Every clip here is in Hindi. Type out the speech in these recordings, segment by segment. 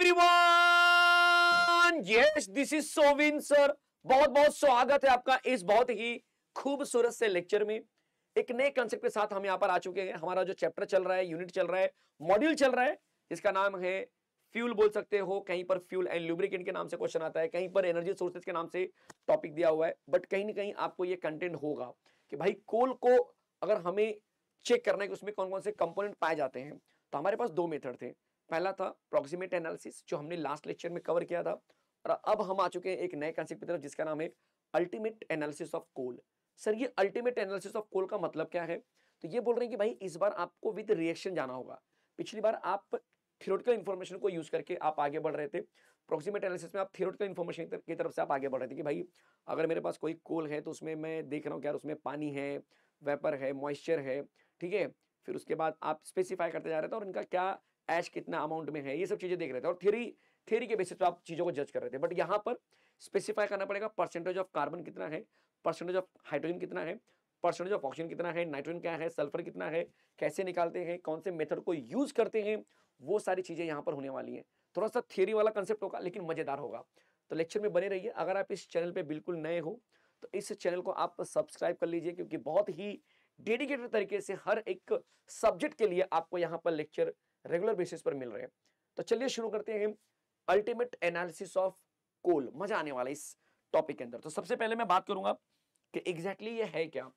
Everyone, yes this is Sovin sir. बहुत बहुत स्वागत है आपका इस बहुत ही खूबसूरत से लेक्चर में। एक नए कंसेप्ट के साथ हम यहां पर आ चुके हैं। हमारा जो चैप्टर चल रहा है, यूनिट चल रहा है, मॉड्यूल चल रहा है, जिसका नाम है फ्यूल बोल सकते हो। कहीं पर फ्यूल एंड लुब्रिकेंट के नाम से क्वेश्चन आता है, कहीं पर एनर्जी सोर्सेज के नाम से टॉपिक दिया हुआ है। बट कहीं ना कहीं आपको ये कंटेंट होगा कि भाई कोल को अगर हमें चेक करना है कि उसमें कौन कौन से कंपोनेंट पाए जाते हैं, तो हमारे पास दो मेथड थे। पहला था प्रॉक्सिमेट एनालिसिस, जो हमने लास्ट लेक्चर में कवर किया था, और अब हम आ चुके हैं एक नए कंसेप्ट की तरफ जिसका नाम है ultimate analysis of coal. Sir ये अल्टीमेट एनालिसिस ऑफ कोल का मतलब क्या है? तो ये बोल रहे हैं कि भाई इस बार आपको विद रिएक्शन जाना होगा। पिछली बार आप थियोरेटिकल इंफॉर्मेशन को यूज करके आप आगे बढ़ रहे थे। प्रॉक्सिमेट एनालिसिस में आप थियोरेटिकल इंफॉर्मेशन की तरफ से आप आगे बढ़ रहे थे कि भाई अगर मेरे पास कोई कोल है तो उसमें मैं देख रहा हूँ कि यार उसमें पानी है, वेपर है, मॉइस्चर है, ठीक है। फिर उसके बाद आप स्पेसिफाई करते जा रहे थे और इनका क्या ऐश कितना अमाउंट में है, ये सब चीजें देख रहे थे और थ्योरी के बेसिस पे आप चीजों को जज कर रहे थे। बट यहाँ पर स्पेसिफाई करना पड़ेगा परसेंटेज ऑफ कार्बन कितना है, परसेंटेज ऑफ हाइड्रोजन कितना है, परसेंटेज ऑफ ऑक्सीजन कितना है, नाइट्रोजन क्या है, सल्फर कितना है, कैसे निकालते हैं, कौन से मेथड को यूज करते हैं, वो सारी चीजें यहाँ पर होने वाली हैं। थोड़ा सा थियरी वाला कंसेप्ट होगा लेकिन मजेदार होगा। तो लेक्चर में बने रहिए। अगर आप इस चैनल पे बिल्कुल नए हो तो इस चैनल को आप सब्सक्राइब कर लीजिए, क्योंकि बहुत ही डेडिकेटेड तरीके से हर एक सब्जेक्ट के लिए आपको यहाँ पर लेक्चर रेगुलर बेसिस पर मिल रहे हैं। तो चलिए शुरू करते हैं अल्टीमेट एनालिसिस ऑफ कोल। मजा आने वाला है इस टॉपिक के अंदर। तो सबसे पहले मैं बात करूंगा कि एग्जैक्टली ये है क्या,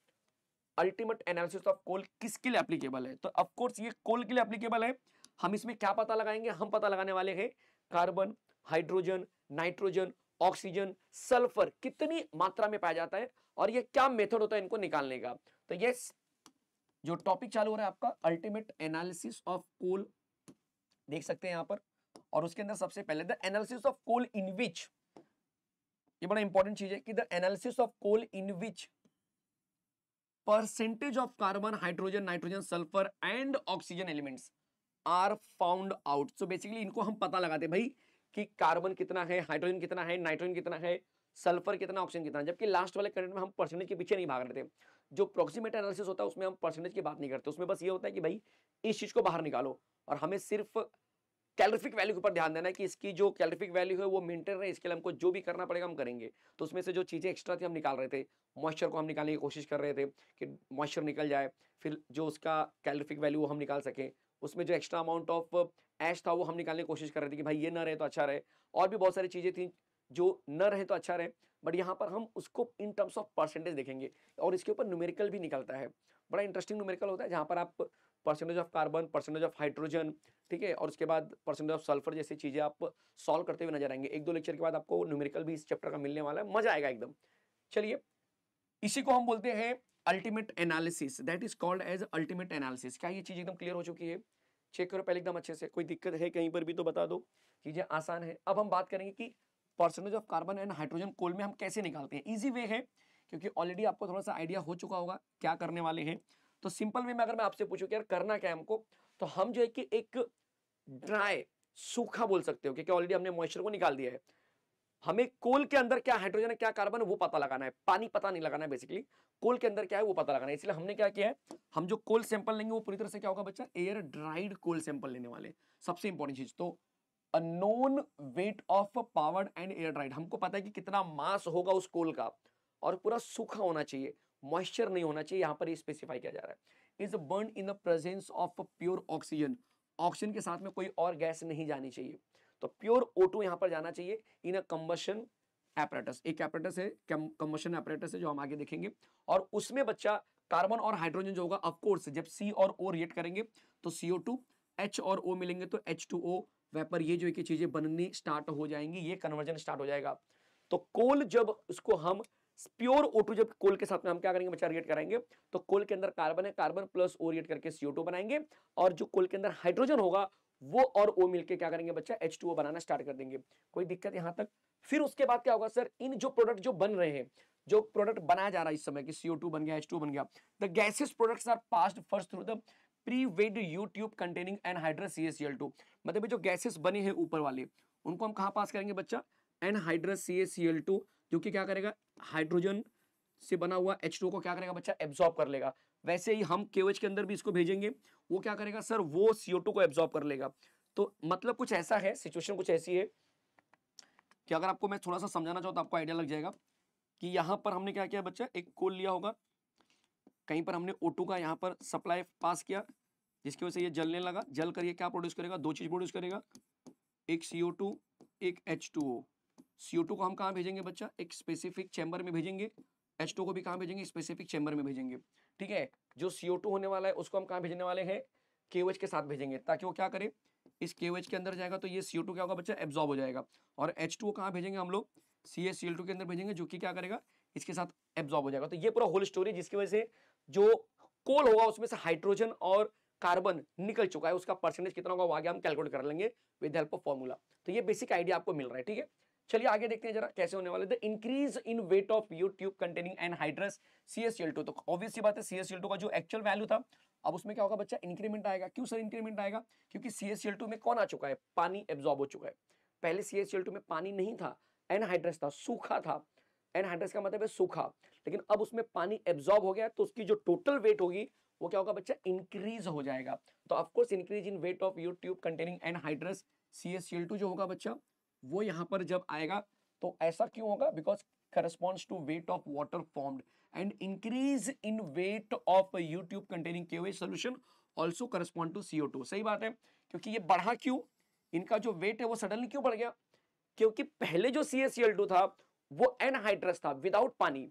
अल्टीमेट एनालिसिस ऑफ कोल किसके लिए एप्लीकेबल है। तो ऑफ कोर्स ये कोल के लिए एप्लीकेबल है। हम इसमें क्या पता लगाएंगे? हम पता लगाने वाले हैं carbon, hydrogen, nitrogen, oxygen, sulphur कितनी मात्रा में पाया जाता है और ये क्या मेथड होता है इनको निकालने का। तो ये जो टॉपिक चालू हो रहा है आपका अल्टीमेट एनालिसिस ऑफ कोल, देख सकते हैं यहां पर। और उसके अंदर सबसे पहले the analysis of coal in which, ये बड़ा इंपॉर्टेंट चीज है कि the analysis of coal in which percentage of carbon, hydrogen, nitrogen, sulphur and oxygen elements are found out. So basically इनको हम पता लगाते हैं भाई कि कार्बन कितना है, हाइड्रोजन कितना है, नाइट्रोजन कितना है, सल्फर कितना, ऑक्सीजन कितना है। जबकि लास्ट वाले कंटेंट में हम परसेंटेज के पीछे नहीं भाग रहे थे। जो प्रॉक्सिमेट एनालिसिस होता है उसमें हम परसेंटेज की बात नहीं करते। उसमें बस ये होता है कि भाई इस चीज को बाहर निकालो और हमें सिर्फ कैलोरीफिक वैल्यू के ऊपर ध्यान देना है कि इसकी जो कैलोरीफिक वैल्यू है वो मेंटेन रहे। इसके लिए हमको जो भी करना पड़ेगा हम करेंगे। तो उसमें से जो चीजें एक्स्ट्रा थी हम निकाल रहे थे। मॉइस्चर को हम निकालने की कोशिश कर रहे थे कि मॉइस्चर निकल जाए, फिर जो उसका कैलोरीफिक वैल्यू वो हम निकाल सके। उसमें जो एक्स्ट्रा अमाउंट ऑफ ऐश था वो हम निकालने की कोशिश कर रहे थे कि भाई ये न रहे तो अच्छा रहे। और भी बहुत सारी चीजें थी जो न रहे तो अच्छा रहे। बट यहाँ पर हम उसको इन टर्म्स ऑफ परसेंटेज देखेंगे और इसके ऊपर न्यूमेरिकल भी निकलता है। बड़ा इंटरेस्टिंग न्यूमेरिकल होता है जहाँ पर आप percentage of carbon, percentage of hydrogen, ठीक है, और उसके बाद परसेंटेज ऑफ सल्फर जैसी चीजें आप सॉल्व करते हुए नजर आएंगे। एक दो लेक्चर के बाद आपको न्यूमेरिकल भी इस चैप्टर का मिलने वाला है, मजा आएगा एकदम। चलिए, इसी को हम बोलते हैं ultimate analysis, that is called as ultimate analysis. क्या ये चीज एकदम क्लियर हो चुकी है? चेक करो पहले एकदम अच्छे से, कोई दिक्कत है कहीं पर भी तो बता दो, चीजें आसान है। अब हम बात करेंगे कि percentage of carbon and hydrogen coal में हम कैसे निकालते हैं। इजी वे है, क्योंकि ऑलरेडी आपको थोड़ा सा आइडिया हो चुका होगा क्या करने वाले हैं। तो सिंपल वे में अगर मैं आपसे पूछूं कि यार करना क्या है हमको, तो हम जो है कि एक ड्राई, सूखा बोल सकते हो, क्योंकि ऑलरेडी हमने मॉइस्चर को निकाल दिया है। हमें कोल के अंदर क्या हाइड्रोजन है, क्या कार्बन है वो पता लगाना है। पानी पता नहीं लगाना है, बेसिकली कोल के अंदर क्या है वो पता लगाना है। इसलिए हमने क्या किया है, हम जो कोल सैंपल लेंगे वो पूरी तरह से क्या होगा बच्चा, एयर ड्राइड कोल सैंपल लेने वाले। सबसे इंपॉर्टेंट चीज तो अ known weight of powdered and air dried. हमको पता है कि कितना मास होगा उस कोल का और पूरा सूखा होना चाहिए, मॉइस्चर नहीं होना चाहिए। यहां पर ये स्पेसिफाई किया जा रहा है। Is burn in the presence of pure oxygen, oxygen के साथ में कोई और गैस नहीं जानी चाहिए। तो प्योर O2 यहां पर जाना चाहिए इन अ कंबशन एपरेटस। एक एपरेटस है, कंबशन एपरेटस है, जो हम आगे देखेंगे। और उसमें बच्चा कार्बन और हाइड्रोजन जो होगा, ऑफ कोर्स जब C और O रिएक्ट करेंगे तो CO2, H और O मिलेंगे तो H2O वेपर, ये जो है कि चीजें बननी स्टार्ट हो जाएंगी, ये कन्वर्जन स्टार्ट हो जाएगा। तो कोल जब उसको हम प्योर O2 जब कोल के साथ में हम क्या करेंगे बच्चा, रिएक्ट कराएंगे, तो कोल के अंदर कार्बन है, कार्बन प्लस O रिएक्ट करके CO2 बनाएंगे। और जो कोल के अंदर हाइड्रोजन होगा वो और O मिलके क्या करेंगे बच्चा, H2O बनाना स्टार्ट कर देंगे। कोई दिक्कत यहां तक? फिर उसके बाद क्या होगा सर, इन जो प्रोडक्ट जो बन रहे हैं, जो प्रोडक्ट बनाया जा रहा है इस समय कि CO2 बन गया, H2O बन गया, the gases products are passed first through the preweighed U tube containing anhydrous CaCl2। मतलब जो गैसेस बने हैं ऊपर वाले, उनको हम कहां पास करेंगे बच्चा, एनहाइड्रस CaCl2, जो कि क्या करेगा, हाइड्रोजन से बना हुआ H2O को क्या करेगा बच्चा, एब्सॉर्ब कर लेगा। वैसे ही हम KOH के अंदर भी इसको भेजेंगे, वो क्या करेगा सर, वो CO2 को एब्सॉर्ब कर लेगा। तो मतलब कुछ ऐसा है, सिचुएशन कुछ ऐसी है कि अगर आपको मैं थोड़ा सा समझाना चाहूँ तो आपको आइडिया लग जाएगा कि यहाँ पर हमने क्या किया बच्चा, एक कोल लिया होगा, कहीं पर हमने O2 का यहाँ पर सप्लाई पास किया, जिसकी वजह से ये जलने लगा, जल कर ये क्या प्रोड्यूस करेगा, दो चीज प्रोड्यूस करेगा, एक CO2, एक H2O। CO2 को हम कहाँ भेजेंगे बच्चा, एक स्पेसिफिक चैम्बर में भेजेंगे, H2O को भी कहाँ भेजेंगे, स्पेसिफिक चैम्बर में भेजेंगे। ठीक है, जो CO2 होने वाला है उसको हम कहाँ भेजने वाले हैं, KOH के साथ भेजेंगे, ताकि वो क्या करे, इस KOH के अंदर जाएगा तो ये CO2 क्या होगा बच्चा, एब्जॉर्ब हो जाएगा। और H2O कहाँ भेजेंगे हम लोग, CaCl2 के अंदर भेजेंगे, जो कि क्या करेगा, इसके साथ एब्जॉर्ब हो जाएगा। तो ये पूरा होल स्टोरी, जिसकी वजह से जो कोल होगा उसमें से हाइड्रोजन और कार्बन निकल चुका है, उसका परसेंटेज कितना होगा वो आगे हम कैलकुलेट कर लेंगे विद हेल्प ऑफ फॉर्मूला। तो ये बेसिक आइडिया आपको मिल रहा है। ठीक है, चलिए आगे देखते हैं जरा कैसे होने वाले। The increase in weight of U tube containing anhydrous CaCl2। तो ऑब्वियस सी बात है, CaCl2 का जो एक्चुअल वैल्यू था, अब उसमें क्या होगा बच्चा, इंक्रीमेंट आएगा। क्यों सर इंक्रीमेंट आएगा, क्योंकि CaCl2 में कौन आ चुका है, पानी एब्जॉर्ब हो चुका है। पहले CaCl2 में पानी नहीं था, एनहाइड्रस था, सूखा था। एनहाइड्रस का मतलब है सूखा, लेकिन अब उसमें पानी एब्जॉर्ब हो गया, तो उसकी जो टोटल वेट होगी वो क्या होगा बच्चा, इंक्रीज हो जाएगा। तो of course increase in weight of your tube containing anhydrous CaCl2 जो होगा बच्चा, वो यहां पर जब आएगा तो ऐसा क्यों होगा, because corresponds to weight of water formed, and increase in weight of U tube containing KOH solution also correspond to CO2। सही बात है, क्योंकि ये बढ़ा क्यों, इनका जो वेट है वो सडनली क्यों बढ़ गया, क्योंकि पहले जो CaCl2 था वो एनहाइड्रस था विदाउट पानी,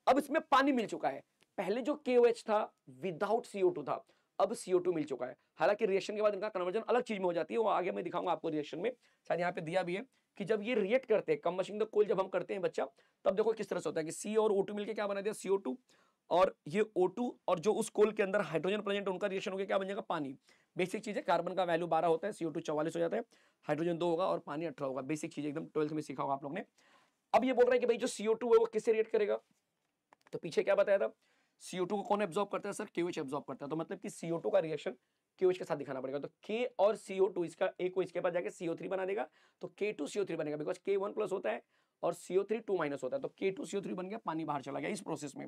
अब इसमें पानी मिल चुका है। पहले जो KOH था विदाउट CO2 था, अब CO2 मिल चुका है। हालांकि रिएक्शन के बाद इनका कन्वर्जन अलग चीज में हो जाती है, वो आगे मैं दिखाऊंगा आपको रिएक्शन में, शायद यहाँ पे दिया भी है कि जब ये रिएक्ट करते हैं, कंबस्टिंग द कोल जब हम करते हैं बच्चा, तब देखो किस तरह से होता है कि C और O2 मिलकर क्या बना दिया, CO2, और ये O2 और जो उस कोल के अंदर हाइड्रोजन प्रेजेंट, उनका रिएक्शन होकर क्या बन जाएगा, पानी। बेसिक चीज है, कार्बन का वैल्यू 12 होता है, CO2 44 हो जाता है, हाइड्रोजन 2 होगा और पानी 18 होगा। बेसिक चीज एकदम 12th में सीखा होगा आप लोग ने। अब ये बोल रहा है कि भाई जो CO2 है वो किससे रिएक्ट करेगा, तो पीछे क्या बताया था, CO2 को कौन एब्जॉर्ब करता है सर, KOH एब्जॉर्ब करता है। तो मतलब कि CO2 का रिएक्शन KOH के साथ दिखाना पड़ेगा। तो K और CO2, इसका A को इसके पास जाके CO3 बना देगा, तो K2CO3 बनेगा, बिकॉज K1+ होता है और CO3 2- होता है, तो K2CO3 बन गया, पानी बाहर चला गया इस प्रोसेस में।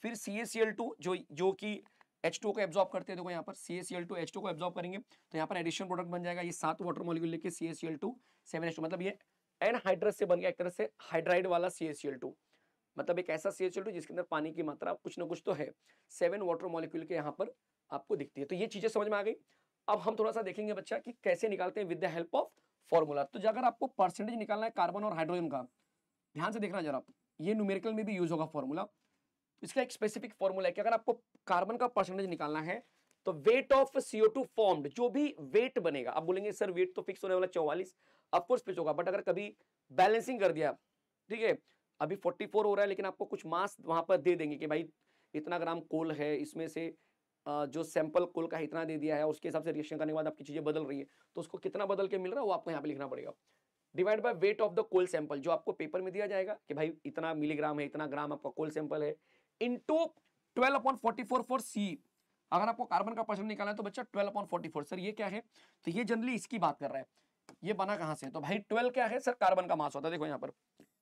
फिर CaCl2 जो कि H2 को एब्जॉर्ब करते हैं, देखो यहाँ पर CaCl2 H2 को एब्जॉर्ब करेंगे, तो यहाँ पर एडिशन प्रोडक्ट बन जाएगा, ये 7 वाटर मॉलिक्यूल लेके CaCl2 7H2, मतलब ये एनहाइड्रस से बन गया एक तरह से हाइड्राइड वाला CaCl2, मतलब एक ऐसा CaCl2 जिसके अंदर पानी की मात्रा कुछ ना कुछ तो है, 7 वाटर मॉलिक्यूल के यहाँ पर आपको दिखती है। तो ये चीजें समझ में आ गई। अब हम थोड़ा सा देखेंगे बच्चा कि कैसे निकालते हैं with the help of formula. तो अगर आपको परसेंटेज निकालना है कार्बन और हाइड्रोजन का, ध्यान से देखना जरा, ये न्यूमेरिकल में भी यूज होगा फॉर्मूला। इसका एक स्पेसिफिक फॉर्मूला है कि अगर आपको कार्बन का परसेंटेज निकालना है तो वेट ऑफ CO2 फॉर्म्ड, जो भी वेट बनेगा, आप बोलेंगे सर वेट तो फिक्स होने वाला 44, ऑफकोर्स फिक्स होगा, बट अगर कभी बैलेंसिंग कर दिया, ठीक है, अभी 44 हो रहा है लेकिन आपको कुछ मास वहां पर दे देंगे कि भाई इतना ग्राम कोल है, इसमें से जो सैंपल कोल का इतना दे दिया है, उसके हिसाब से रिएक्शन करने के बाद आपकी चीजें बदल रही है, तो उसको कितना बदल के मिल रहा है वो आपको यहाँ पे लिखना पड़ेगा, divide by weight of the coal sample, जो आपको पेपर में दिया जाएगा कि भाई इतना मिलीग्राम है, इतना ग्राम आपका कोल सैंपल है, इनटू 12/44 फॉर C। अगर आपको कार्बन का परसेंट निकालना है तो बच्चा 12/44, सर ये क्या है, तो ये जनरली इसकी बात कर रहा है, ये बना कहां से, तो भाई 12 क्या है सर, कार्बन का मास होता है, देखो यहाँ पर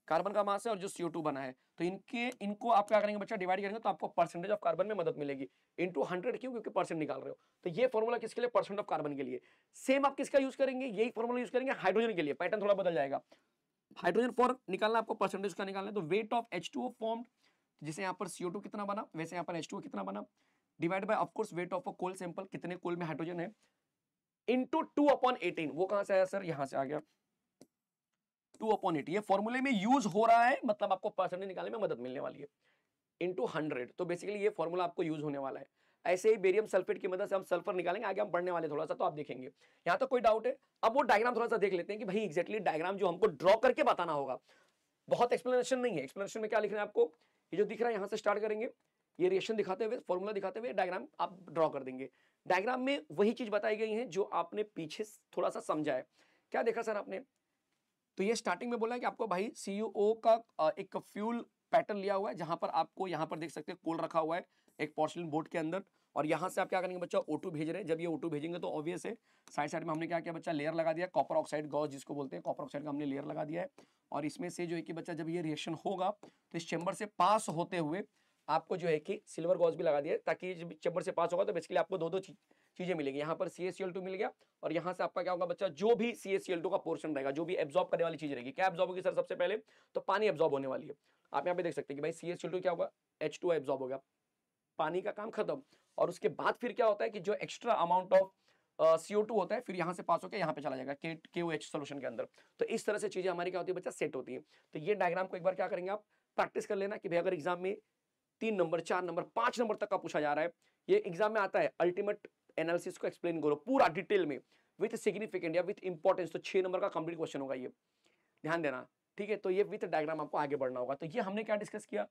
कार्बन का मास है और जो CO2 बना है, तो इनको आप क्या करेंगे बच्चा, डिवाइड करेंगे तो आपको परसेंटेज ऑफ कार्बन में मदद मिलेगी, इनटू 100, क्यों, क्योंकि परसेंट निकाल रहे हो। तो ये फॉर्मूला किसके लिए, परसेंट ऑफ कार्बन के लिए। सेम आप किसका यूज करेंगे, यही फॉर्मूला यूज करेंगे हाइड्रोजन के लिए, पैटर्न थोड़ा बदल जाएगा। हाइड्रोजन फॉर निकालना आपको परसेंटेज का निकालना है, तो वेट ऑफ H2O फॉर्म्ड, जिसे यहाँ पर CO2 कितना बना, वैसे यहाँ पर H2O कितना बना, divide by of course weight of a coal sample, कितने कोल में हाइड्रोजन है, इनटू 2/18। वो कहां से आया सर, यहां से आ गया 2/18। ये फॉर्मूले में यूज हो रहा है, मतलब आपको परसेंटेज निकालने में मदद मिलने वाली है, इनटू 100। तो बेसिकली ये फॉर्मूला आपको यूज होने वाला है। ऐसे ही बेरियम सल्फेट की मदद से हम सल्फर निकालेंगे, आगे हम पढ़ने वाले थोड़ा सा, तो आप देखेंगे। यहाँ तो कोई डाउट है। अब वो डायग्राम थोड़ा सा देख लेते हैं कि भाई एग्जैक्टली डायग्राम जो हमको ड्रॉ करके बताना होगा, बहुत एक्सप्लेनेशन नहीं है। एक्सप्लेनेशन में क्या लिखना है आपको, ये जो दिख रहा है यहाँ से स्टार्ट करेंगे, ये रिएक्शन दिखाते हुए, फॉर्मूला दिखाते हुए डायग्राम आप ड्रॉ कर देंगे। डायग्राम में वही चीज बताई गई है जो आपने पीछे थोड़ा सा समझा है। क्या देखा सर आपने, तो ये स्टार्टिंग में बोला है कि आपको भाई CO का एक फ्यूल पैटर्न लिया हुआ है, जहां पर आपको यहाँ पर देख सकते हैं कोल रखा हुआ है एक पोर्सिलिन बोर्ड के अंदर, और यहाँ से आप क्या करेंगे बच्चा, O2 भेज रहे हैं। जब ये O2 भेजेंगे तो ऑब्वियस है साइड साइड में हमने क्या किया बच्चा, लेयर लगा दिया, कॉपर ऑक्साइड गॉस जिसको बोलते हैं, कॉपर ऑक्साइड का हमने लेयर लगा दिया है। और इसमें से जो है कि बच्चा जब ये रिएक्शन होगा तो इस चेंबर से पास होते हुए आपको जो है कि सिल्वर गॉस भी लगा दिया है, ताकि जब चेंबर से पास होगा तो बेसिकली आपको दो चीजें मिलेगी। यहाँ पर CaCl2 मिल गया और यहाँ से आपका क्या होगा बच्चा, जो भी CaCl2 का पोर्शन रहेगा, जो भी एब्जॉर्ब करने वाली चीज रहेगी, क्या एब्जॉर्ब होगी सर, सबसे पहले तो पानी एब्जॉर्ब होने वाली है। आप यहाँ पे देख सकते हैं कि भाई CaCl2 क्या होगा, H2 एब्जॉर्ब हो गया, पानी का काम खत्म। और उसके बाद फिर क्या होता है कि जो एक्स्ट्रा अमाउंट ऑफ CO2 होता है फिर यहाँ से पास होकर यहाँ पे चला जाएगा KOH सोल्यूशन के अंदर। तो इस तरह से चीजें हमारी क्या होती है बच्चा, सेट होती है। तो ये डायग्राम को एक बार क्या करेंगे आप, प्रैक्टिस कर लेना कि भाई अगर एग्जाम में 3 नंबर 4 नंबर 5 नंबर तक का पूछा जा रहा है, ये एग्जाम में आता है, अल्टीमेट एनालिसिस को एक्सप्लेन करो पूरा डिटेल में विथ सिग्निफिकेंट या विथ इंपॉर्टेंस, तो 6 नंबर का कंप्लीट क्वेश्चन होगा ये, ध्यान देना, ठीक है। तो ये विथ डायग्राम आपको आगे बढ़ना होगा। तो ये हमने क्या डिस्कस किया,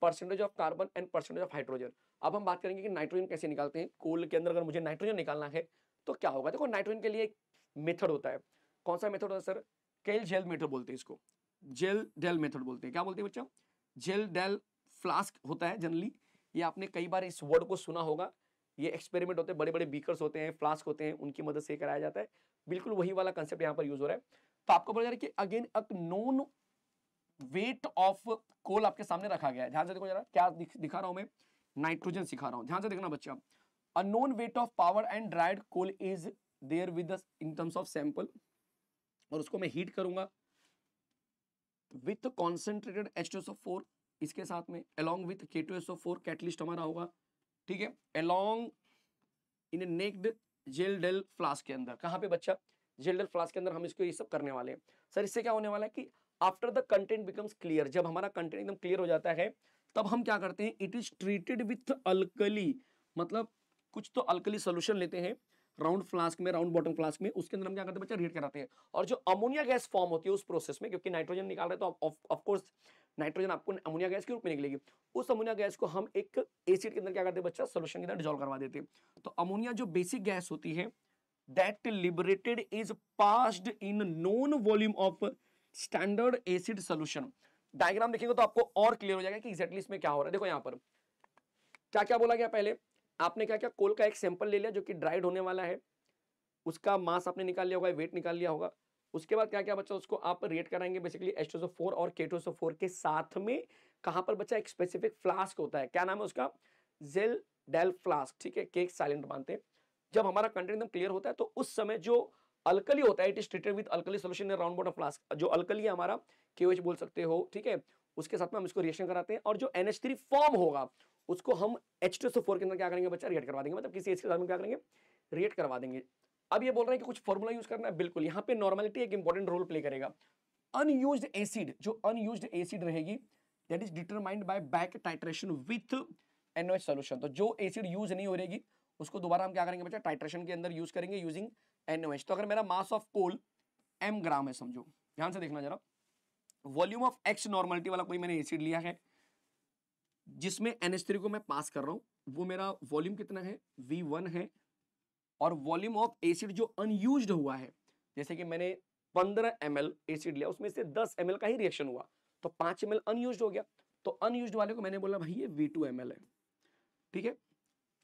percentage of carbon and percentage of hydrogen. अब हम बात करेंगे कि नाइट्रोजन कैसे निकालते हैं कोल के अंदर। अगर मुझे नाइट्रोजन निकालना है तो क्या होगा, देखो नाइट्रोजन के लिए एक मेथड होता है। कौन सा मेथड होता है सर, केल जेल मेथड बोलते हैं इसको, जेल डेल मेथड बोलते हैं। क्या बोलते हैं बच्चा, जेल डेल फ्लास्क होता है जनरली, ये आपने कई बार इस वर्ड को सुना होगा। ये एक्सपेरिमेंट होते हैं, बड़े बड़े बीकर्स होते हैं, फ्लास्क होते हैं, उनकी मदद से कराया जाता है। बिल्कुल वही वाला कंसेप्ट यहाँ पर यूज हो रहा है। तो आपको बोला जा रहा है कि again a known weight of coal आपके सामने रखा गया है। ध्यान से देखो जरा, क्या दिखा रहा हूं मैं, नाइट्रोजन सिखा रहा हूं, ध्यान से देखना बच्चा। A known weight of power and dried coal is there within terms of sample, और उसको मैं हीट करूंगा विथ कॉन्सेंट्रेटेड H2SO4 इसके साथ में, along with K2SO4 कैटलिस्ट हमारा होगा, ठीक है, along इन नेक्ड जेल डेल फ्लास्क के अंदर। कहां पे बच्चा, जेल डेल फ्लास्क के अंदर हम इसको ये सब करने वाले हैं। सर इससे क्या होने वाला है कि after the content becomes clear, जब हमारा कंटेंट एकदम क्लियर हो जाता है तब हम क्या करते हैं, it is treated with alkali, मतलब कुछ तो अल्कली सोल्यूशन लेते हैं राउंड फ्लास्क में, राउंड बॉटम फ्लास्क में, उसके अंदर हम क्या करते हैं बच्चा, रिएक्ट कराते हैं। और जो अमोनिया गैस फॉर्म होती है उस प्रोसेस में, क्योंकि नाइट्रोजन निकाल रहे हैं तो ऑफ कोर्स नाइट्रोजन आपको अमोनिया गैस के रूप में निकलेगी, उस अमोनिया गैस को हम एक एसिड के अंदर क्या करते हैं बच्चा, सोल्यूशन के अंदर डिसॉल्व करवा देते हैं। तो अमोनिया जो बेसिक गैस होती है that liberated is passed in known volume of standard acid solution। Diagram देखेंगे तो आपको और क्लियर हो जाएगा कि एग्जैक्टली इसमें क्या हो रहा है। देखो यहाँ पर क्या क्या बोला गया, पहले आपने क्या क्या, कोल का एक सैंपल ले लिया जो कि ड्राइड होने वाला है, उसका मास आपने निकाल लिया होगा, वेट निकाल लिया होगा। उसके बाद क्या क्या बच्चा, उसको आप रिएक्ट कराएंगे बेसिकली H2SO4 और K2SO4 के साथ में। कहां पर बच्चा, एक स्पेसिफिक फ्लास्क होता है, क्या नाम है उसका, जेल डेल फ्लास्क, ठीक है, केक साइलेंट मानते हैं। जब हमारा कंटेंट एकदम क्लियर होता है तो उस समय जो अल्कली होता है, it is treated with alkali solution in round bottom flask. जो अल्कली है हमारा, KOH बोल सकते हो, ठीक है, उसके साथ में हम इसको रिएक्शन कराते हैं, और जो NH3 फॉर्म होगा उसको हम H2SO4 के अंदर क्या करेंगे बच्चा, रिएक्ट करवा देंगे, मतलब किसी एच के साथ में क्या करेंगे, रिएक्ट करवा देंगे। अब ये बोल रहे हैं कि कुछ फॉर्मूला यूज करना है, बिल्कुल यहाँ पे नॉर्मलिटी एक इंपॉर्टेंट रोल प्ले करेगा। अनयूज्ड एसिड, जो अनयूज्ड एसिड रहेगी that is determined buy back titration with NOH solution. तो जो एसिड यूज नहीं हो रहेगी उसको दोबारा हम क्या करेंगे बच्चा, टाइट्रेशन के अंदर यूज करेंगे यूजिंग NOH। तो अगर मेरा मास ऑफ कोल m ग्राम है समझो, ध्यान से देखना जरा, वॉल्यूम ऑफ X नॉर्मलिटी वाला कोई मैंने एसिड लिया है जिसमें NH3 को मैं पास कर रहा हूं, वो मेरा वॉल्यूम कितना है, V1 है। और वॉल्यूम ऑफ एसिड जो अनयूज्ड हुआ है, जैसे कि मैंने 15 ml एसिड लिया, उसमें से 10 ml का ही रिएक्शन हुआ, तो 5 ml अनयूज्ड हो गया। तो अनयूज्ड वाले को मैंने बोला भाई ये V2 ml है, ठीक है।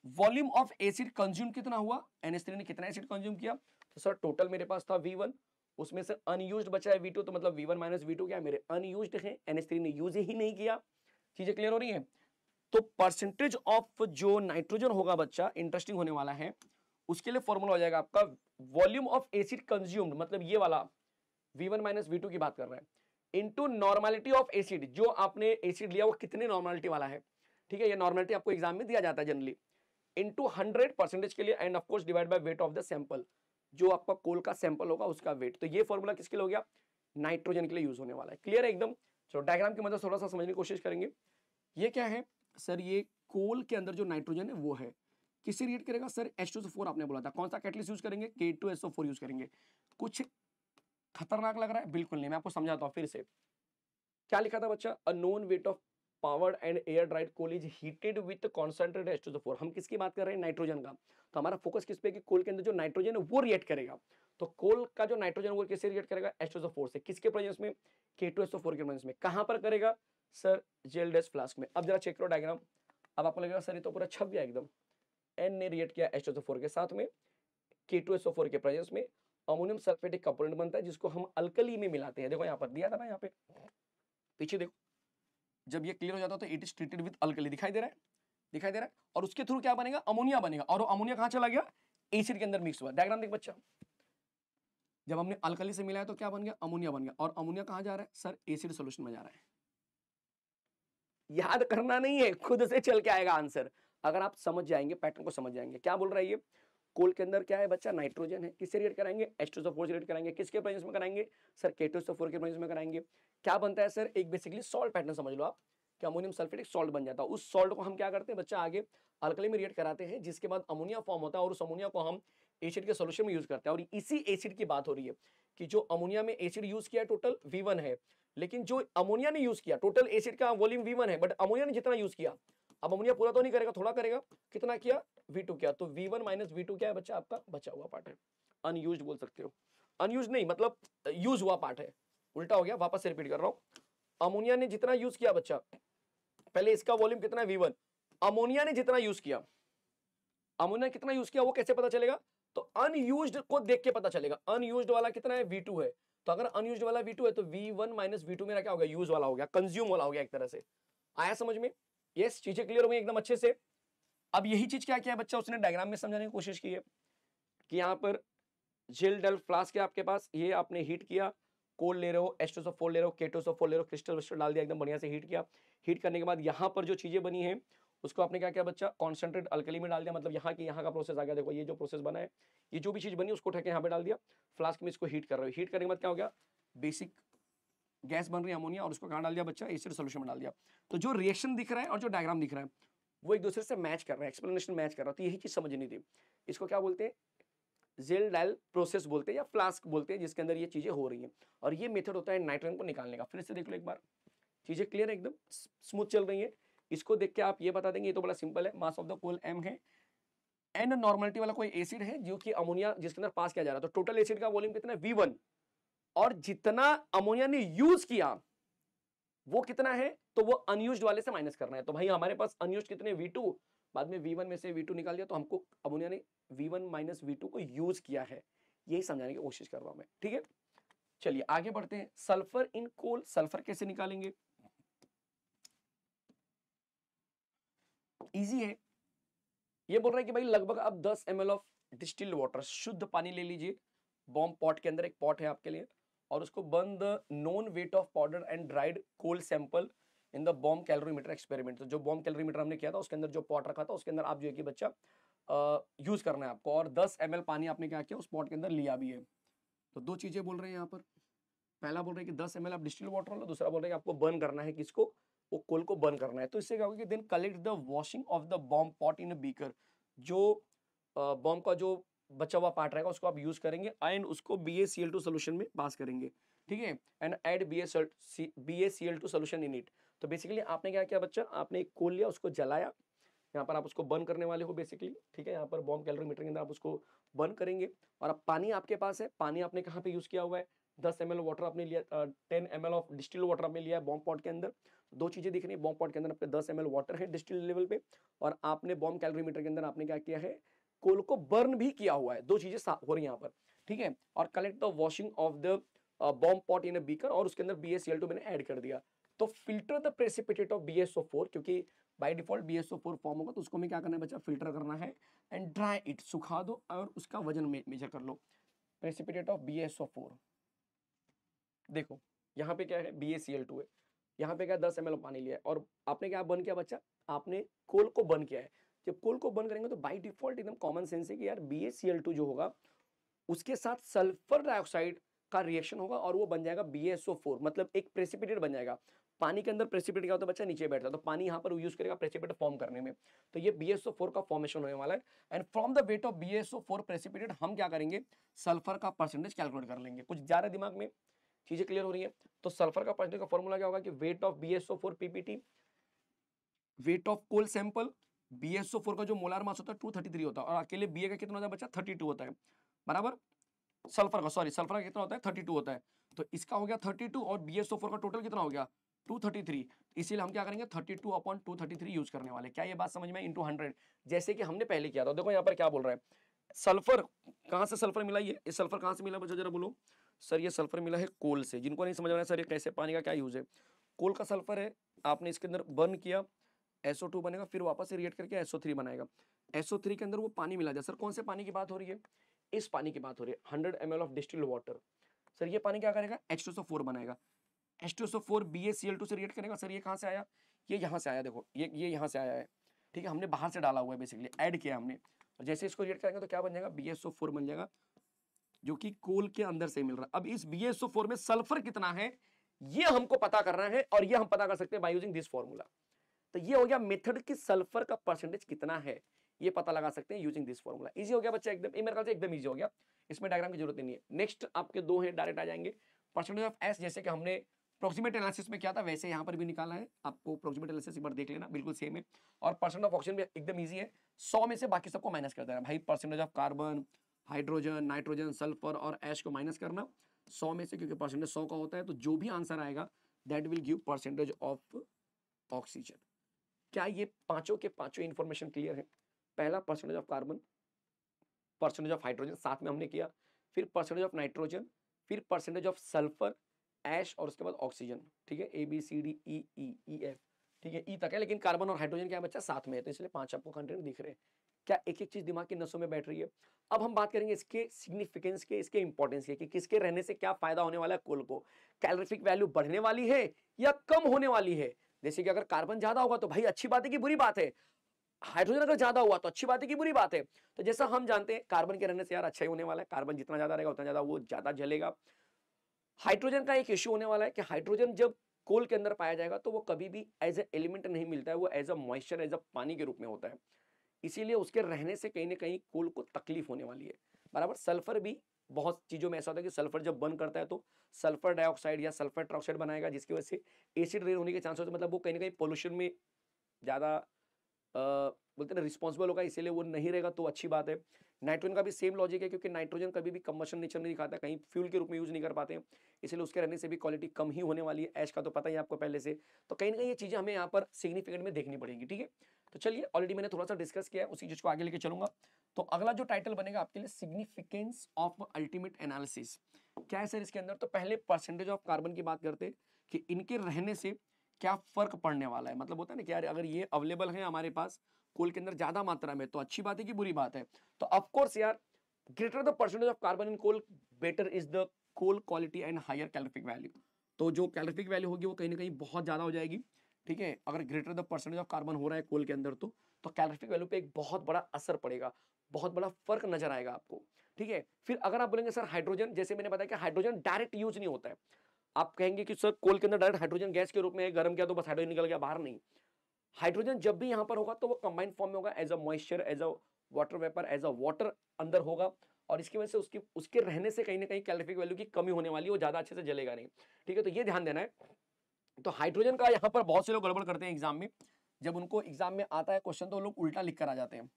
वॉल्यूम ऑफ एसिड कंज्यूम कितना हुआ, NH3 ने कितना एसिड कंज्यूम किया, तो सर टोटल मेरे पास था V1, उसमें से अनयूज्ड बचा है V2, तो मतलब V1 माइनस V2 क्या मेरे अनयूज्ड है, NH3 ने यूज ही नहीं किया। चीजें क्लियर हो रही हैं। तो परसेंटेज ऑफ जो नाइट्रोजन होगा बच्चा, इंटरेस्टिंग होने वाला है, उसके लिए फॉर्मूला हो जाएगा आपका वॉल्यूम ऑफ एसिड कंज्यूम्ड, मतलब ये वाला V1 माइनस V2 की बात कर रहा है, इनटू नॉर्मलिटी ऑफ एसिड, जो आपने एसिड लिया वो कितने नॉर्मलिटी वाला है, ठीक है, ये नॉर्मलिटी आपको एग्जाम में दिया जाता है जनरली, इनटू 100% के लिए, and of course divide by weight of the sample, जो आपका कोल का सैंपल होगा उसका वेट। तो ये फॉर्मूला किसके लिए हो गया, नाइट्रोजन के लिए यूज होने वाला है। क्लियर है एकदम। चलो डायग्राम की मदद थोड़ा सा समझने की कोशिश करेंगे। ये क्या है सर, ये कोल के अंदर जो नाइट्रोजन है वो है, किससे रिएक्ट करेगा सर, H2SO4 आपने बोला था, कौन सा कैटलिस्ट यूज करेंगे, K2SO4 यूज करेंगे। कुछ खतरनाक लग रहा है, बिल्कुल नहीं, मैं आपको समझाता हूं फिर से। क्या लिखा था बच्चा, a known weight of powdered and air dried coal is heated with concentrated H2SO4। हम किसकी बात कर रहे हैं, नाइट्रोजन का। तो हमारा फोकस किस पे, कि कोल के अंदर जो नाइट्रोजन है वो रिएक्ट करेगा। तो कोल का जो नाइट्रोजन वो किससे रिएक्ट करेगा, H2SO4 से। किसके प्रेजेंस में, K2SO4 के प्रेजेंस में। कहां पर करेगा सर, जेल डेस फ्लास्क में। अब जरा चेक करो डायग्राम, अब आपको लगेगा सर ये तो पूरा छप गया एकदम। N ने रिएक्ट किया H2SO4 के साथ में, K2SO4 के प्रेजेंस में अमोनियम सल्फेट एक कंपोनेंट बनता है जिसको हम अल्कली में मिलाते हैं। देखो यहाँ पर दिया था ना, यहाँ पे पीछे देखो, जब ये क्लियर हो जाता है तो it is treated with alkali, दिखाई दे रहा है, दिखाई दे रहा है। और उसके थ्रू क्या बनेगा, अमोनिया बनेगा, और वो अमोनिया कहां चला गया, एसिड के अंदर मिक्स हुआ। डायग्राम देख बच्चा, जब हमने अल्कली से मिलाया तो क्या बन गया, अमोनिया बन गया, और अमोनिया कहां जा रहा है सर, एसिड सोल्यूशन में जा रहा है। याद करना नहीं है, खुद से चल के आएगा आंसर, अगर आप समझ जाएंगे, पैटर्न को समझ जाएंगे। क्या बोल रहा है ये, कोल के अंदर क्या है बच्चा, नाइट्रोजन है, किससे रिएक्ट कराएंगे, H2SO4 से रिएक्ट कराएंगे, किसके प्रेजेंस में कराएंगे सर, K2SO4 के प्रेजेंस में कराएंगे। क्या बनता है सर, एक बेसिकली सॉल्ट पैटर्न समझ लो आप, कि अमोनियम सल्फेट एक सॉल्ट बन जाता है। उस सॉल्ट को हम क्या करते हैं बच्चा, आगे अल्कली में रिएक्ट कराते हैं, जिसके बाद अमोनिया फॉर्म होता है, और उस अमोनिया को हम एसिड के सोल्यूशन में यूज करते हैं। और इसी एसिड की बात हो रही है कि जो अमोनिया में एसिड यूज किया टोटल V1 है, लेकिन जो अमोनिया ने यूज किया, टोटल एसिड का वॉल्यूम V1 है, बट अमोनिया ने जितना यूज किया, अब अमोनिया पूरा तो नहीं करेगा, थोड़ा करेगा, कितना किया V2 किया, तो V1 माइनस V2 क्या है बच्चा, आपका बचा हुआ पार्ट है, अनयूज्ड बोल सकते हो, अनयूज्ड नहीं मतलब यूज हुआ पार्ट है, उल्टा हो गया, वापस से रिपीट कर रहा हूं। अमोनिया ने जितना यूज किया बच्चा, पहले इसका वॉल्यूम कितना है V1, अमोनिया ने जितना यूज किया, अमोनिया कितना यूज किया वो कैसे पता चलेगा, तो अनयूज्ड को देख के पता चलेगा, अनयूज्ड वाला कितना है V2 है, तो अगर अनयूज्ड वाला V2 है तो V1 माइनस V2 मेरा क्या हो गया, यूज वाला हो गया, कंज्यूम वाला हो गया एक तरह से। आया समझ में, यस, चीजें क्लियर हो गई एकदम अच्छे से। अब यही चीज क्या किया है बच्चा, उसने डायग्राम में समझाने की कोशिश की है कि यहाँ पर जेल डल फ्लास्क है आपके पास, ये आपने हीट किया, कोल ले रहे हो, H2SO4 ले रहे हो, K2SO4 ले रहे हो, क्रिस्टल विस्टल डाल दिया, एकदम बढ़िया से हीट किया। हीट करने के बाद यहाँ पर जो चीजें बनी है उसको आपने क्या किया बच्चा, कॉन्सेंट्रेट अल्कली में डाल दिया, मतलब यहाँ की यहाँ का प्रोसेस आ गया। देखो ये जो प्रोसेस बना है, ये जो भी चीज बनी उसको उठा के यहाँ पे डाल दिया, फ्लास्क में इसको हीट कर रहे हो। हीट करने के बाद क्या हो गया, बेसिक गैस बन रही है अमोनिया, और उसको कहाँ डाल दिया बच्चा, एसिड सोल्यूशन में डाल दिया। तो जो रिएक्शन दिख रहा है और जो डायग्राम दिख रहा है वो एक दूसरे से मैच कर रहा है, एक्सप्लेनेशन मैच कर रहा है। तो यही चीज समझनी थी। इसको क्या बोलते हैं, जेल डायल प्रोसेस बोलते हैं या फ्लास्क बोलते हैं, जिसके अंदर ये चीजें हो रही हैं। और ये मेथड होता है नाइट्रोजन को निकालने का। फिर से देख लो एक बार, चीजें क्लियर है, एकदम स्मूथ चल रही है। इसको देख के आप ये बता देंगे, ये तो बड़ा सिंपल है, mass of the coal m है, n नॉर्मलिटी वाला कोई एसिड है जो कि अमोनिया जिसके अंदर पास किया जा रहा है, तो टोटल एसिड का वॉल्यूम कितना है V1, और जितना अमोनिया ने यूज किया वो कितना है, तो वो अनयूज्ड वाले से माइनस करना है। तो भाई हमारे पास अनयूज्ड कितने, V2, बाद में V1 में से V2 निकाल दिया, तो हमको अमोनिया ने V1 माइनस V2 को यूज किया है, यही समझाने की कोशिश कर रहा हूं मैं, ठीक है। चलिए आगे बढ़ते हैं। सल्फर इन कोल, सल्फर कैसे निकालेंगे, इजी है। ये बोल रहा है कि भाई लगभग आप 10 ml ऑफ डिस्टिल्ड वाटर, शुद्ध पानी ले लीजिए, बॉम्ब पॉट के अंदर एक पॉट है आपके लिए, और उसको burn the known weight of powder and dried coal sample in the bomb calorimeter experiment. तो जो बॉम्ब कैलोरीमीटर हमने किया था उसके अंदर जो पॉट रखा था उसके अंदर आप जो है कि बच्चा यूज करना है आपको, और 10 ml पानी आपने क्या किया उस पॉट के अंदर लिया भी है। तो दो चीजें बोल रहे हैं यहाँ पर, पहला बोल रहे हैं कि 10 ml आप डिस्टिल्ड वाटर लो, दूसरा बोल रहे हैं कि आपको बर्न करना है किसको, वो कोल को बर्न करना है। तो इससे क्या होगा कि then collect the washing of the bomb pot in a beaker, जो बॉम्ब का जो बचा हुआ पार्ट रहेगा उसको आप यूज करेंगे एंड उसको BaCl2 सोल्यूशन में पास करेंगे, ठीक है, and add BaCl2 solution in it. तो बेसिकली आपने क्या किया बच्चा, आपने एक कोल लिया, उसको जलाया, यहाँ पर आप उसको बर्न करने वाले हो बेसिकली, ठीक है, यहाँ पर बॉम्ब कैलोरीमीटर के अंदर आप उसको बर्न करेंगे। और अब पानी आपके पास है, पानी आपने कहाँ पे यूज किया हुआ है, 10 ml वाटर आपने लिया, 10 ml ऑफ डिस्टिल्ड वाटर आपने लिया है बॉम्ब पॉट के अंदर। दो चीजें दिख रही है, बॉम्ब पॉट के अंदर आपके 10 ml वाटर है डिस्टिल्ड लेवल पे, और आपने बॉम्ब कैलोरीमीटर के अंदर आपने क्या किया है, कोल को बर्न भी किया हुआ है। दो चीजें हो रही है यहाँ पर, ठीक है। और collect the washing of the bomb pot in a beaker, और उसके अंदर BaCl2 मैंने ऐड कर दिया। तो filter the precipitate of BaSO4, क्योंकि बाय डिफॉल्ट BaSO4 फॉर्म होगा, तो उसको हमें क्या करना है बच्चा, फिल्टर करना है एंड ड्राई इट, सुखा दो और उसका वजन मेजर कर लो। प्रेसिपिटेट ऑफ BaSO4, देखो यहाँ पे क्या है, BaCl2 है, यहाँ पे क्या 10 ml पानी लिया है, और आपने क्या बर्न किया बच्चा, आपने कोल को बर्न किया है। जब कोल को बर्न करेंगे तो बाय डिफॉल्ट एकदम कॉमन सेंस है कि यार BaCl2 जो होगा उसके साथ सल्फर डाइऑक्साइड का रिएक्शन होगा और वो बन जाएगा BaSO4, मतलब एक प्रेसिपिटेट बन जाएगा। पानी के अंदर प्रेसिपिटेट क्या होता है बच्चा, नीचे बैठता है, तो पानी यहाँ पर यूज करेगा प्रेसिपिटेट फॉर्म करने में, तो ये BaSO4 का फॉर्मेशन होने वाला है। And from the wait of BaSO4 precipitate हम क्या करेंगे, सल्फर का परसेंटेज कैलकुलेट कर लेंगे। कुछ जा रहा है दिमाग में, चीजें क्लियर हो रही है। तो सल्फर का परसेंटेज का फॉर्मूला क्या होगा कि weight of BaSO4 PPT, weight of coal sample, BaSO4 का जो मोलार मास होता है 233 होता है, और अकेले Ba का कितना होता है बच्चा, 32 होता है, बराबर। सल्फर का, सॉरी, सल्फर का कितना होता है, 32 होता है। तो इसका हो गया 32 और BaSO4 का टोटल कितना हो गया, 233। इसीलिए हम क्या करेंगे, 32/233 यूज करने वाले। क्या ये बात समझ में, इंटू 100, जैसे कि हमने पहले किया था। देखो यहाँ पर क्या बोल रहा है, सल्फर कहाँ से सल्फर मिला, ये सल्फर कहाँ से मिला बच्चा, जरा बोलो सर। ये सल्फर मिला है कोल से। जिनको नहीं समझ में आया सर ये कैसे, पानी का क्या यूज है, कोल का सल्फर है, आपने इसके अंदर बर्न किया, SO2 बनेगा, फिर वापस से रिएक्ट करके SO3 बनाएगा। SO3 के अंदर वो पानी मिला जाए। सर कौन से पानी की बात हो रही है? इस पानी की बात हो रही है, 100 ml of distilled water. Sir ये पानी क्या करेगा? H2SO4 बनाएगा। H2SO4 BaCl2 से रिएक्ट करेगा। सर ये कहाँ से आया? ये यहाँ से आया, देखो ये यहाँ से आया है, ठीक है, हमने बाहर से डाला हुआ है, बेसिकली ऐड किया हमने। और जैसे इसको रिएक्ट करेंगे तो क्या बन जाएगा? BaSO4 बन जाएगा, जो कि कोल के अंदर से मिल रहा है। अब इस BaSO4 में सल्फर कितना है ये हमको पता करना है, और ये हम पता कर सकते हैं बाय यूजिंग दिस फॉर्मूला। तो ये हो गया मेथड कि सल्फर का परसेंटेज कितना है, ये पता लगा सकते हैं यूजिंग दिस फॉर्मूला। इजी हो गया बच्चा एकदम, ये मेरे ख्याल से एकदम इजी हो गया, इसमें डायग्राम की जरूरत नहीं है। नेक्स्ट आपके दो हैं, डायरेक्ट आ जाएंगे। परसेंटेज ऑफ एस, जैसे कि हमने प्रोक्सीमेट एनालिसिस में किया था वैसे यहाँ पर भी निकाला है, आपको प्रोक्सीमेट एनालिसिस एक बार देख लेना, बिल्कुल सेम है। और परसेंट ऑफ ऑक्सीजन भी एकदम ईजी है, 100 में से बाकी सबको माइनस कर देना भाई। Percentage of carbon, hydrogen, nitrogen, sulphur और ऐश को माइनस करना 100 में से, क्योंकि परसेंटेज 100 का होता है, तो जो भी आंसर आएगा that will give percentage of oxygen. क्या ये पांचों के पांचों इंफॉर्मेशन क्लियर है? पहला percentage of carbon, percentage of hydrogen साथ में हमने किया, फिर परसेंटेज ऑफ नाइट्रोजन, फिर परसेंटेज ऑफ सल्फर, ऐश, और उसके बाद ऑक्सीजन। ठीक है, ABCDEEF, ठीक है, ई तक है, लेकिन कार्बन और हाइड्रोजन क्या बच्चा साथ में है, तो इसलिए 5 आपको कंटेंट दिख रहे हैं। क्या एक एक चीज दिमाग की नसों में बैठ रही है? अब हम बात करेंगे इसके सिग्निफिकेंस के, इसके इंपॉर्टेंस के, कि किसके रहने से क्या फायदा होने वाला है कोल को। कैलोरीफिक वैल्यू बढ़ने वाली है या कम होने वाली है? जैसे कि अगर कार्बन ज्यादा होगा तो भाई अच्छी बात है कि बुरी बात है, हाइड्रोजन अगर ज्यादा हुआ तो अच्छी बात है कि बुरी बात है? तो जैसा हम जानते हैं कार्बन के रहने से यार अच्छा ही होने वाला है, कार्बन जितना ज्यादा रहेगा उतना ज्यादा वो ज्यादा जलेगा। हाइड्रोजन का एक इश्यू होने वाला है कि हाइड्रोजन जब कोल के अंदर पाया जाएगा तो वो कभी भी एज ए एलिमेंट नहीं मिलता है, वो as a moisture, as a पानी के रूप में होता है, इसीलिए उसके रहने से कहीं ना कहीं कोल को तकलीफ होने वाली है, बराबर। सल्फर भी बहुत चीजों में ऐसा होता है कि सल्फर जब बर्न करता है तो सल्फर डाइऑक्साइड या सल्फर ट्राइऑक्साइड बनाएगा, जिसकी वजह से एसिड रेन होने के चांस होते हैं, मतलब वो कहीं ना कहीं पोल्यूशन में ज्यादा बोलते हैं रिस्पॉन्सिबल होगा, इसीलिए वो नहीं रहेगा तो अच्छी बात है। नाइट्रोजन का भी सेम लॉजिक है, क्योंकि नाइट्रोजन कभी भी कंबशन नेचर नहीं दिखाता, कहीं फ्यूल के रूप में यूज नहीं कर पाते हैं, इसलिए उसके रहने से भी क्वालिटी कम ही होने वाली है। ऐश का तो पता ही आपको पहले से, तो कहीं ना कहीं ये चीजें हमें यहाँ पर सिग्निफिकेंट में देखनी पड़ेगी, ठीक है। तो चलिए, ऑलरेडी मैंने थोड़ा सा डिस्कस किया है, उसी चीज को आगे लेके चलूंगा। तो अगला जो टाइटल बनेगा आपके लिए, सिग्निफिकेंस ऑफ अल्टीमेट एनालिसिस। क्या है सर इसके अंदर? तो पहले परसेंटेज ऑफ कार्बन की बात करते कि इनके रहने से क्या फर्क पड़ने वाला है, मतलब होता है ना कि यार अगर ये अवेलेबल है हमारे पास कोल के अंदर ज्यादा मात्रा में तो अच्छी बात है कि बुरी बात है? तो ऑफकोर्स यार, greater the percentage of carbon in coal better is the coal quality and higher calorific value. तो जो कैलोरीफिक वैल्यू होगी वो कहीं ना कहीं बहुत ज्यादा हो जाएगी, ठीक है, अगर greater the percentage of carbon हो रहा है कोल के अंदर तो कैलोरीफिक वैल्यू पे एक बहुत बड़ा असर पड़ेगा, बहुत बड़ा फर्क नजर आएगा आपको, ठीक है। फिर अगर आप बोलेंगे सर हाइड्रोजन, जैसे मैंने बताया कि हाइड्रोजन डायरेक्ट यूज नहीं होता है, आप कहेंगे कि सर कोल के अंदर डायरेक्ट हाइड्रोजन गैस के रूप में गर्म किया तो बस हाइड्रोजन निकल गया बाहर, नहीं। हाइड्रोजन जब भी यहां पर होगा तो वो कंबाइंड फॉर्म में होगा, as a moisture, as a water vapour, as a water अंदर होगा, और इसकी वजह से उसके रहने से कहीं ना कहीं कैलोरीफिक वैल्यू की कमी होने वाली है, वो ज्यादा अच्छे से जलेगा नहीं, ठीक है। तो ये ध्यान देना है। तो हाइड्रोजन का यहाँ पर बहुत से लोग गड़बड़ करते हैं एग्जाम में, जब उनको एग्जाम में आता है क्वेश्चन तो लोग उल्टा लिख कर आ जाते हैं।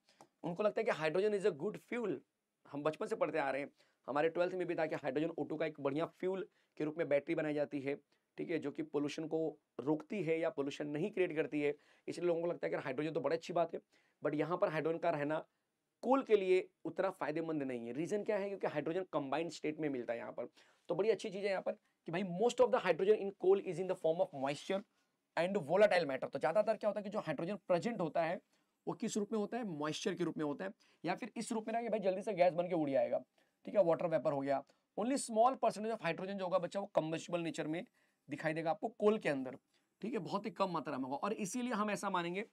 उनको लगता है कि hydrogen is a good fuel, हम बचपन से पढ़ते आ रहे हैं, हमारे 12th में भी था कि हाइड्रोजन O2 का एक बढ़िया फ्यूल के रूप में बैटरी बनाई जाती है, ठीक है, जो कि पोल्यूशन को रोकती है या पोल्यूशन नहीं क्रिएट करती है, इसलिए लोगों को लगता है कि हाइड्रोजन तो बड़ी अच्छी बात है। बट यहाँ पर हाइड्रोजन का रहना कोल के लिए उतना फायदेमंद नहीं है। रीजन क्या है? क्योंकि हाइड्रोजन कंबाइंड स्टेट में मिलता है यहाँ पर। तो बड़ी अच्छी चीज है यहाँ पर कि भाई most of the hydrogen in coal is in the form of moisture and volatile matter. तो ज्यादातर क्या होता है कि जो हाइड्रोजन प्रेजेंट होता है वो किस रूप में होता है? मॉइस्चर के रूप में होता है, या फिर इस रूप में ना कि भाई जल्दी से गैस बन के उड़ जाएगा, ठीक है, वाटर वेपर हो गया। Only small percentage of hydrogen जो होगा बच्चा वो कंबस्टिबल नेचर में दिखाई देगा आपको कोल के अंदर, ठीक है, बहुत ही कम मात्रा में होगा, और इसीलिए हम ऐसा मानेंगे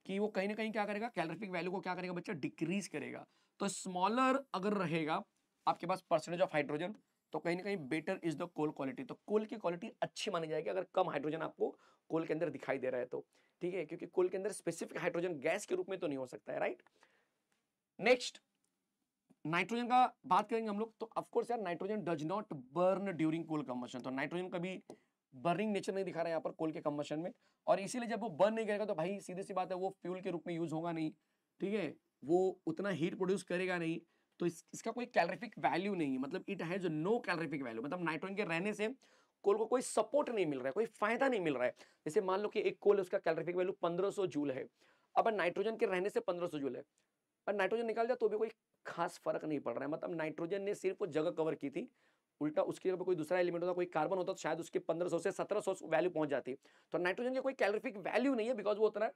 कि वो कहीं ना कहीं क्या करेगा, कैलोरीफिक वैल्यू को क्या करेगा बच्चा? डिक्रीज करेगा। तो स्मॉलर अगर रहेगा आपके पास परसेंटेज ऑफ हाइड्रोजन तो कहीं ना कहीं better is the coal quality, तो कोल की क्वालिटी अच्छी मानी जाएगी अगर कम हाइड्रोजन आपको कोल के अंदर दिखाई दे रहा है तो, ठीक है, क्योंकि कोल के अंदर स्पेसिफिक हाइड्रोजन गैस के रूप में तो नहीं हो सकता है, राइट। नेक्स्ट नाइट्रोजन का बात करेंगे हम लोग, तो ऑफकोर्स यार nitrogen does not burn during coal combustion, तो नाइट्रोजन कभी बर्निंग नेचर नहीं दिखा रहा है यहाँ पर कोल के कंबशन में, और इसीलिए जब वो बर्न नहीं करेगा तो भाई सीधी सी बात है वो फ्यूल के रूप में यूज होगा नहीं, ठीक है, वो उतना हीट प्रोड्यूस करेगा नहीं, तो इसका कोई कैलोरीफिक वैल्यू नहीं है, मतलब it has no calorific value, मतलब नाइट्रोजन के रहने से कोल को कोई सपोर्ट नहीं मिल रहा है, कोई फायदा नहीं मिल रहा है। जैसे मान लो कि एक कोल है उसका कैलोरीफिक वैल्यू 1500 जूल है, अब नाइट्रोजन के रहने से 1500 जूल है, और नाइट्रोजन निकाल जाए तो भी कोई खास फर्क नहीं पड़ रहा है, मतलब नाइट्रोजन ने सिर्फ वो जगह कवर की थी, उल्टा उसकी जगह कोई दूसरा एलिमेंट होता, कोई कार्बन होता तो शायद उसके 1500 से 1700 वैल्यू पहुंच जाती। तो नाइट्रोजन की कोई कैलोरीफिक वैल्यू नहीं है बिकॉज वो उतना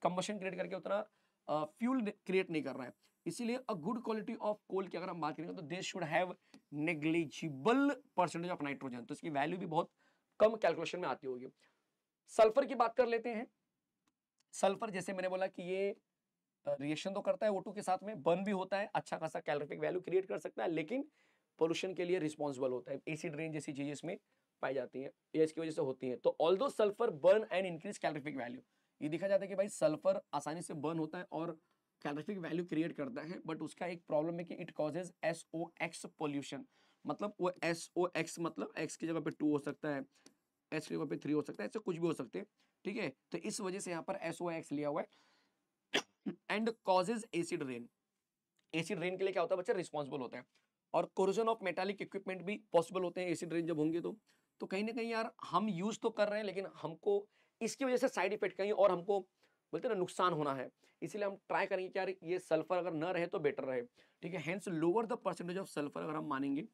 कंबशन क्रिएट करके उतना फ्यूल क्रिएट नहीं कर रहा है। इसीलिए a good quality of coal की अगर हम बात करेंगे तो they should have negligible percentage of nitrogen, तो इसकी वैल्यू भी बहुत कम कैलकुलेशन में आती होगी। सल्फर की बात कर लेते हैं। सल्फर जैसे मैंने बोला कि ये रिएक्शन तो करता है O2 के साथ में, बर्न भी होता है, अच्छा खासा कैलोरीफिक वैल्यू क्रिएट कर सकता है, लेकिन पोल्यूशन के लिए रिस्पॉन्सिबल होता है। एसिड रेन जैसी चीजें इसमें पाई जाती हैं या इसकी वजह से होती हैं। तो although sulphur burn and increase calorific value, ये देखा जाता है कि भाई सल्फर आसानी से बर्न होता है और कैलोरीफिक वैल्यू क्रिएट करता है, बट उसका एक प्रॉब्लम है कि इट कॉजेज SOx पोल्यूशन। मतलब वो SOx मतलब x की जगह पे 2 हो सकता है, h की जगह पे 3 हो सकता है, ऐसे कुछ भी हो सकते हैं, ठीक है। तो इस वजह से यहाँ पर SOx लिया हुआ है and causes acid rain. Acid rain के लिए क्या होता है बच्चा, रिस्पॉन्सिबल होता है। और कोरोजन ऑफ मेटालिक इक्विपमेंट भी पॉसिबल होते हैं एसिड रेन जब होंगे तो कहीं ना कहीं यार हम यूज तो कर रहे हैं, लेकिन हमको इसकी वजह से साइड इफेक्ट कहीं और हमको बोलते हैं ना नुकसान होना है, इसीलिए हम ट्राई करेंगे कि यार ये सल्फर अगर न रहे तो बेटर रहे, ठीक है। Hence lower the percentage of sulphur अगर हम मानेंगे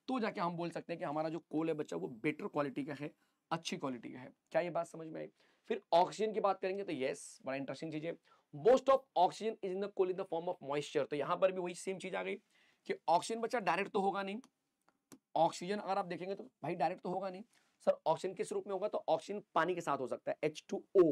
तो जाके हम बोल सकते हैं कि हमारा जो कोल है बच्चा वो बेटर क्वालिटी का है, अच्छी क्वालिटी का है। क्या ये बात समझ में आई? फिर ऑक्सीजन की बात करेंगे तो यस, बड़ा इंटरेस्टिंग चीज है। Most of oxygen is in the coal in the form of moisture. तो यहां पर भी वही सेम चीज आ गई कि ऑक्सीजन बच्चा डायरेक्ट तो होगा नहीं। ऑक्सीजन अगर आप देखेंगे तो भाई डायरेक्ट तो होगा नहीं सर, ऑक्सीजन किस रूप में होगा, तो ऑक्सीजन पानी के साथ हो सकता है, H2O।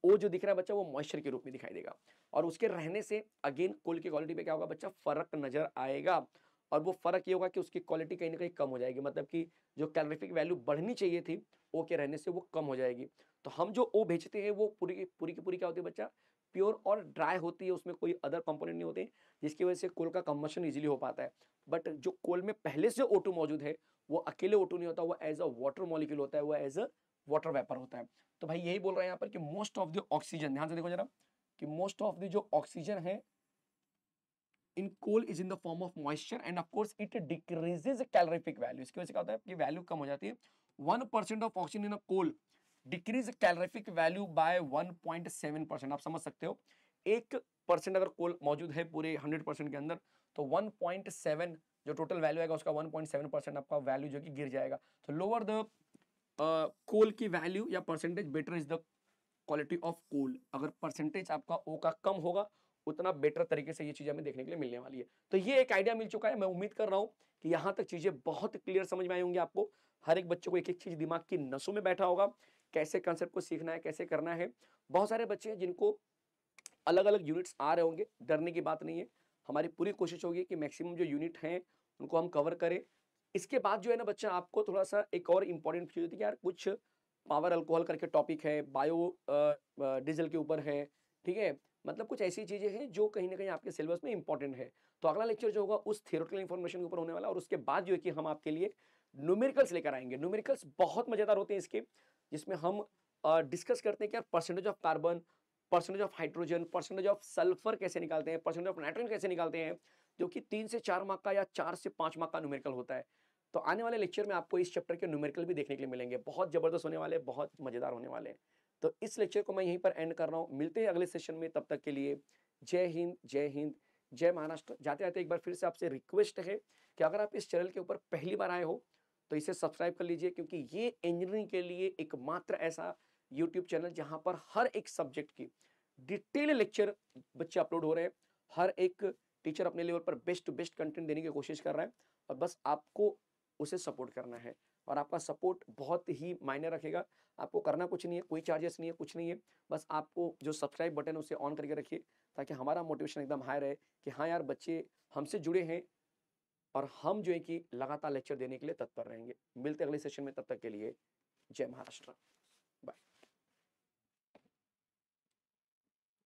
ओ जो दिख रहा है बच्चा वो मॉइस्चर के रूप में दिखाई देगा, और उसके रहने से अगेन कोल की क्वालिटी पे क्या होगा बच्चा, फर्क नजर आएगा। और वो फर्क ये होगा कि उसकी क्वालिटी कहीं ना कहीं कम हो जाएगी, मतलब कि जो कैलोरीफिक वैल्यू बढ़नी चाहिए थी ओ के रहने से वो कम हो जाएगी। तो हम जो ओ भेजते हैं वो पूरी की पूरी क्या होती है बच्चा, प्योर और ड्राई होती है, उसमें कोई अदर कंपोनेंट नहीं होते, जिसकी वजह से कोल का कंबशन इजीली हो पाता है। बट जो कोल में पहले से O2 मौजूद है वो अकेले O2 नहीं होता, वो एज अ वाटर मॉलिक्यूल होता है, वो एज अ वाटर वेपर होता है। तो भाई यही बोल रहे हैं यहाँ पर कि मोस्ट ऑफ द ऑक्सीजन, ध्यान से देखो जरा, कि मोस्ट ऑफ द जो ऑक्सीजन है in coal is in the form of moisture and of course it decreases calorific value. इसकी वजह से क्या होता है कि वैल्यू कम हो जाती है। 1% of oxygen in a coal decrease calorific value by 1.7%। आप समझ सकते हो 1% अगर कोल मौजूद है पूरे 100% के अंदर तो 1.7 जो टोटल वैल्यू आएगा उसका 1.7% आपका वैल्यू जो कि गिर जाएगा। तो लोअर द कोल की वैल्यू या percentage better is the quality of coal. अगर परसेंटेज आपका ओ का कम होगा उतना बेटर तरीके से ये चीज हमें देखने के लिए मिलने वाली है। तो ये एक आइडिया मिल चुका है। मैं उम्मीद कर रहा हूं कि यहां तक चीजें बहुत क्लियर समझ में आई होंगी आपको। हर एक बच्चे को एक एक चीज दिमाग की नसों में बैठा होगा, कैसे कंसेप्ट को सीखना है, कैसे करना है। बहुत सारे बच्चे हैं जिनको अलग अलग यूनिट्स आ रहे होंगे, डरने की बात नहीं है। हमारी पूरी कोशिश होगी कि मैक्सिमम जो यूनिट हैं उनको हम कवर करें। इसके बाद जो है ना बच्चा, आपको थोड़ा सा एक और इंपॉर्टेंट चीज होती है कि यार कुछ पावर अल्कोहल करके टॉपिक है, बायो डीजल के ऊपर है, ठीक है। मतलब कुछ ऐसी चीजें हैं जो कहीं ना कहीं आपके सिलेबस में इंपॉर्टेंट है। तो अगला लेक्चर जो होगा उस थियोरेटिकल इन्फॉर्मेशन के ऊपर होने वाला, और उसके बाद जो है कि हम आपके लिए न्यूमेरिकल्स लेकर आएंगे। न्यूमेरिकल्स बहुत मजेदार होते हैं इसके, जिसमें हम डिस्कस करते हैं कि यार percentage of carbon, percentage of hydrogen, percentage of sulphur कैसे निकालते हैं, परसेंटेज ऑफ नाइट्रोजन कैसे निकालते हैं, जो कि 3 से 4 मार्क का या 4 से 5 मार्क का न्यूमेरिकल होता है। तो आने वाले लेक्चर में आपको इस चैप्टर के न्यूमेरिकल भी देखने के लिए मिलेंगे, बहुत जबरदस्त होने वाले, बहुत मजेदार होने वाले हैं। तो इस लेक्चर को मैं यहीं पर एंड कर रहा हूँ। मिलते हैं अगले सेशन में, तब तक के लिए जय हिंद, जय हिंद, जय महाराष्ट्र। जाते जाते एक बार फिर से आपसे रिक्वेस्ट है कि अगर आप इस चैनल के ऊपर पहली बार आए हो तो इसे सब्सक्राइब कर लीजिए, क्योंकि ये इंजीनियरिंग के लिए एकमात्र ऐसा यूट्यूब चैनल जहां पर हर एक सब्जेक्ट की डिटेल लेक्चर बच्चे अपलोड हो रहे हैं। हर एक टीचर अपने लेवल पर बेस्ट टू बेस्ट कंटेंट देने की कोशिश कर रहा है, और बस आपको उसे सपोर्ट करना है। और आपका सपोर्ट बहुत ही मायने रखेगा। आपको करना कुछ नहीं है, कोई चार्जेस नहीं है, कुछ नहीं है। बस आपको जो सब्सक्राइब बटन है उसे ऑन करके रखिए, ताकि हमारा मोटिवेशन एकदम हाई रहे कि हाँ यार बच्चे हमसे जुड़े हैं, और हम जो है कि लगातार लेक्चर देने के लिए तत्पर रहेंगे। मिलते हैं अगले सेशन में, तब तक के लिए जय महाराष्ट्र।